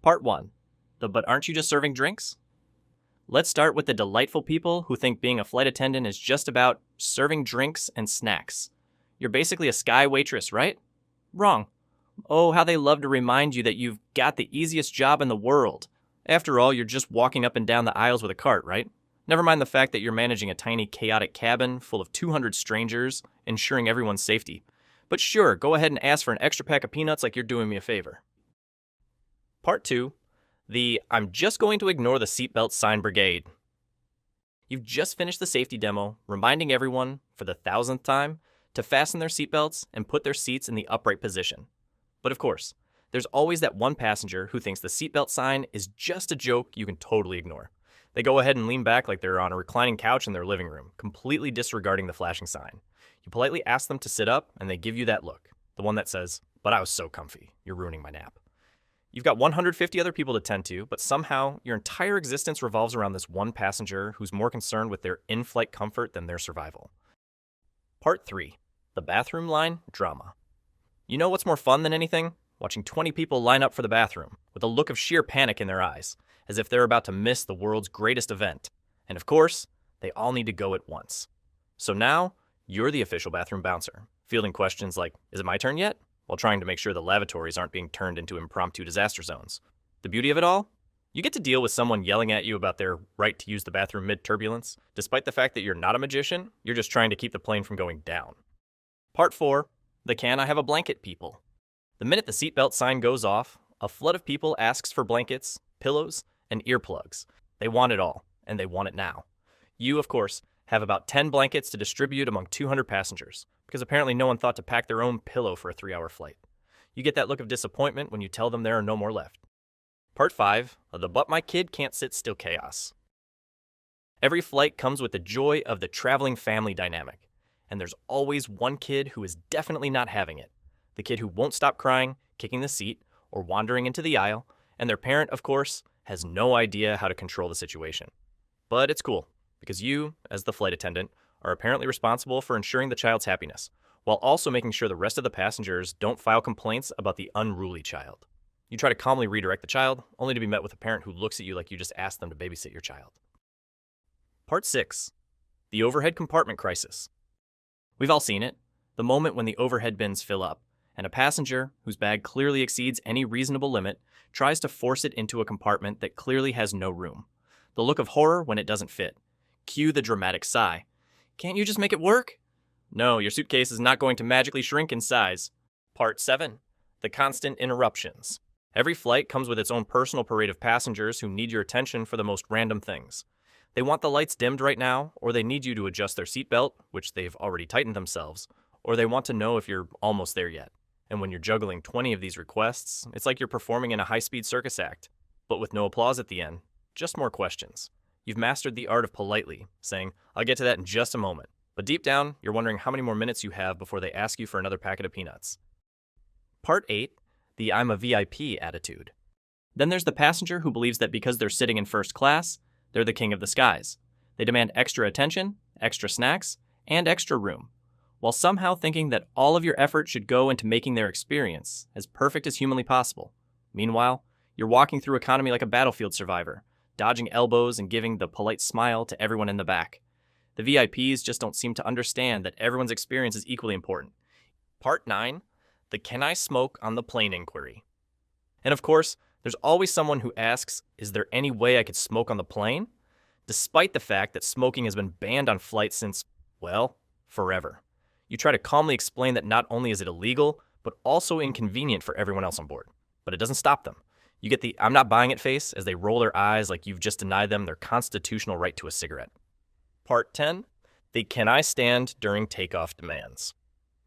Part 1. The But Aren't You Just Serving Drinks? Let's start with the delightful people who think being a flight attendant is just about serving drinks and snacks. You're basically a sky waitress, right? Wrong. Oh, how they love to remind you that you've got the easiest job in the world. After all, you're just walking up and down the aisles with a cart, right? Never mind the fact that you're managing a tiny, chaotic cabin full of 200 strangers, ensuring everyone's safety. But sure, go ahead and ask for an extra pack of peanuts like you're doing me a favor. Part 2. The I'm just going to ignore the seatbelt sign brigade. You've just finished the safety demo, reminding everyone, for the 1,000th time, to fasten their seatbelts and put their seats in the upright position. But of course, there's always that one passenger who thinks the seatbelt sign is just a joke you can totally ignore. They go ahead and lean back like they're on a reclining couch in their living room, completely disregarding the flashing sign. You politely ask them to sit up, and they give you that look, the one that says, "But I was so comfy, you're ruining my nap." You've got 150 other people to tend to, but somehow your entire existence revolves around this one passenger who's more concerned with their in-flight comfort than their survival. Part 3. The Bathroom Line Drama. You know what's more fun than anything? Watching 20 people line up for the bathroom, with a look of sheer panic in their eyes, as if they're about to miss the world's greatest event. And of course, they all need to go at once. So now, you're the official bathroom bouncer, fielding questions like, "Is it my turn yet?" while trying to make sure the lavatories aren't being turned into impromptu disaster zones. The beauty of it all? You get to deal with someone yelling at you about their right to use the bathroom mid-turbulence. Despite the fact that you're not a magician, you're just trying to keep the plane from going down. Part 4. The Can I Have a Blanket people. The minute the seatbelt sign goes off, a flood of people asks for blankets, pillows, and earplugs. They want it all, and they want it now. You, of course, have about 10 blankets to distribute among 200 passengers, because apparently no one thought to pack their own pillow for a 3-hour flight. You get that look of disappointment when you tell them there are no more left. Part 5 of the But My Kid Can't Sit Still chaos. Every flight comes with the joy of the traveling family dynamic, and there's always one kid who is definitely not having it. The kid who won't stop crying, kicking the seat, or wandering into the aisle, and their parent, of course, has no idea how to control the situation. But it's cool, because you, as the flight attendant, are apparently responsible for ensuring the child's happiness, while also making sure the rest of the passengers don't file complaints about the unruly child. You try to calmly redirect the child, only to be met with a parent who looks at you like you just asked them to babysit your child. Part 6. The Overhead Compartment Crisis. We've all seen it, the moment when the overhead bins fill up, and a passenger, whose bag clearly exceeds any reasonable limit, tries to force it into a compartment that clearly has no room. The look of horror when it doesn't fit. Cue the dramatic sigh. Can't you just make it work? No, your suitcase is not going to magically shrink in size. Part 7. The Constant Interruptions. Every flight comes with its own personal parade of passengers who need your attention for the most random things. They want the lights dimmed right now, or they need you to adjust their seatbelt, which they've already tightened themselves, or they want to know if you're almost there yet. And when you're juggling 20 of these requests, it's like you're performing in a high-speed circus act, but with no applause at the end, just more questions. You've mastered the art of politely saying, "I'll get to that in just a moment." But deep down, you're wondering how many more minutes you have before they ask you for another packet of peanuts. Part 8. The I'm a VIP attitude. Then there's the passenger who believes that because they're sitting in first class, they're the king of the skies. They demand extra attention, extra snacks, and extra room, while somehow thinking that all of your effort should go into making their experience as perfect as humanly possible. Meanwhile, you're walking through economy like a battlefield survivor, dodging elbows and giving the polite smile to everyone in the back. The VIPs just don't seem to understand that everyone's experience is equally important. Part 9. The Can I Smoke on the Plane inquiry. And of course, there's always someone who asks, is there any way I could smoke on the plane? Despite the fact that smoking has been banned on flights since, well, forever. You try to calmly explain that not only is it illegal, but also inconvenient for everyone else on board. But it doesn't stop them. You get the "I'm not buying it" face as they roll their eyes like you've just denied them their constitutional right to a cigarette. Part 10. The Can I Stand During Takeoff demands.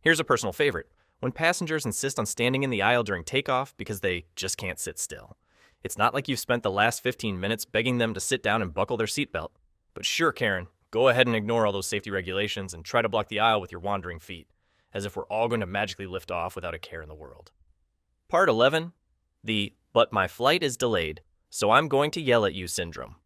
Here's a personal favorite. When passengers insist on standing in the aisle during takeoff because they just can't sit still. It's not like you've spent the last 15 minutes begging them to sit down and buckle their seatbelt. But sure, Karen, go ahead and ignore all those safety regulations and try to block the aisle with your wandering feet, as if we're all going to magically lift off without a care in the world. Part 11. The "But my flight is delayed, so I'm going to yell at you" syndrome.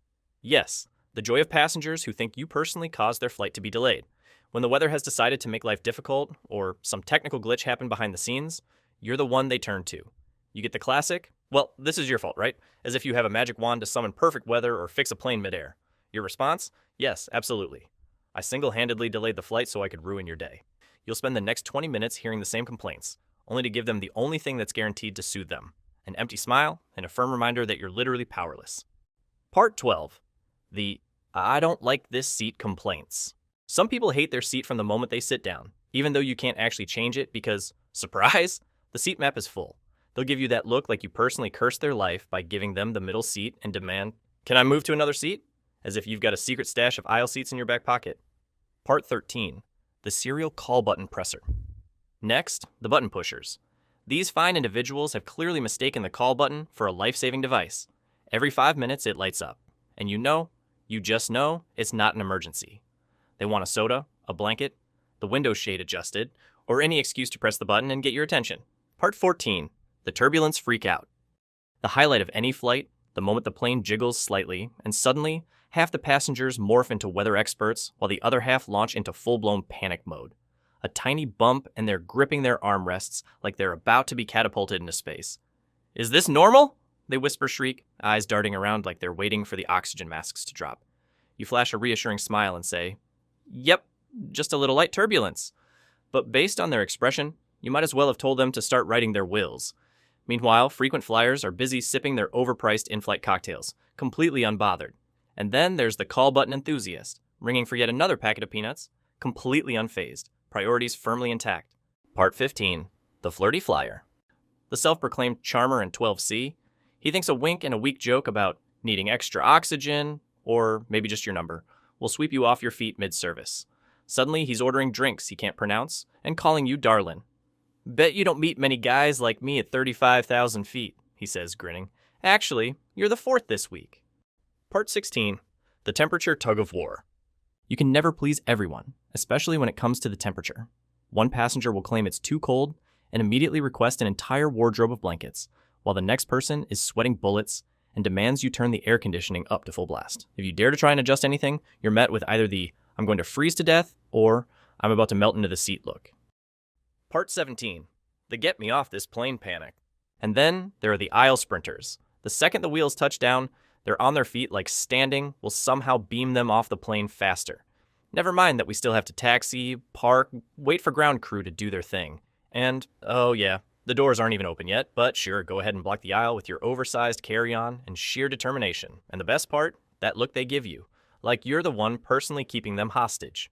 Yes, the joy of passengers who think you personally caused their flight to be delayed. When the weather has decided to make life difficult, or some technical glitch happened behind the scenes, you're the one they turn to. You get the classic, well, this is your fault, right? As if you have a magic wand to summon perfect weather or fix a plane midair. Your response? Yes, absolutely. I single-handedly delayed the flight so I could ruin your day. You'll spend the next 20 minutes hearing the same complaints, only to give them the only thing that's guaranteed to soothe them. An empty smile and a firm reminder that you're literally powerless. Part 12. The I don't like this seat complaints. Some people hate their seat from the moment they sit down, even though you can't actually change it because, surprise, the seat map is full. They'll give you that look like you personally cursed their life by giving them the middle seat and demand, "Can I move to another seat?" As if you've got a secret stash of aisle seats in your back pocket. Part 13. The serial call button presser. Next, the button pushers. These fine individuals have clearly mistaken the call button for a life-saving device. Every 5 minutes it lights up. And you just know, it's not an emergency. They want a soda, a blanket, the window shade adjusted, or any excuse to press the button and get your attention. Part 14. The turbulence freak out. The highlight of any flight, the moment the plane jiggles slightly, and suddenly, half the passengers morph into weather experts while the other half launch into full-blown panic mode. A tiny bump and they're gripping their armrests like they're about to be catapulted into space. "Is this normal?" they whisper shriek, eyes darting around like they're waiting for the oxygen masks to drop. You flash a reassuring smile and say, "Yep, just a little light turbulence." But based on their expression, you might as well have told them to start writing their wills. Meanwhile, frequent flyers are busy sipping their overpriced in-flight cocktails, completely unbothered. And then there's the call button enthusiast, ringing for yet another packet of peanuts, completely unfazed, priorities firmly intact. Part 15. The flirty flyer. The self-proclaimed charmer in 12C, he thinks a wink and a weak joke about needing extra oxygen, or maybe just your number, will sweep you off your feet mid-service. Suddenly, he's ordering drinks he can't pronounce and calling you darlin'. "Bet you don't meet many guys like me at 35,000 feet, he says, grinning. "Actually, you're the 4th this week." Part 16. The temperature tug-of-war. You can never please everyone, especially when it comes to the temperature. One passenger will claim it's too cold and immediately request an entire wardrobe of blankets, while the next person is sweating bullets and demands you turn the air conditioning up to full blast. If you dare to try and adjust anything, you're met with either the "I'm going to freeze to death" or "I'm about to melt into the seat" look. Part 17. The get me off this plane panic. And then there are the aisle sprinters. The second the wheels touch down, they're on their feet like standing will somehow beam them off the plane faster. Never mind that we still have to taxi, park, wait for ground crew to do their thing. And, oh yeah, the doors aren't even open yet, but sure, go ahead and block the aisle with your oversized carry-on and sheer determination. And the best part, that look they give you, like you're the one personally keeping them hostage.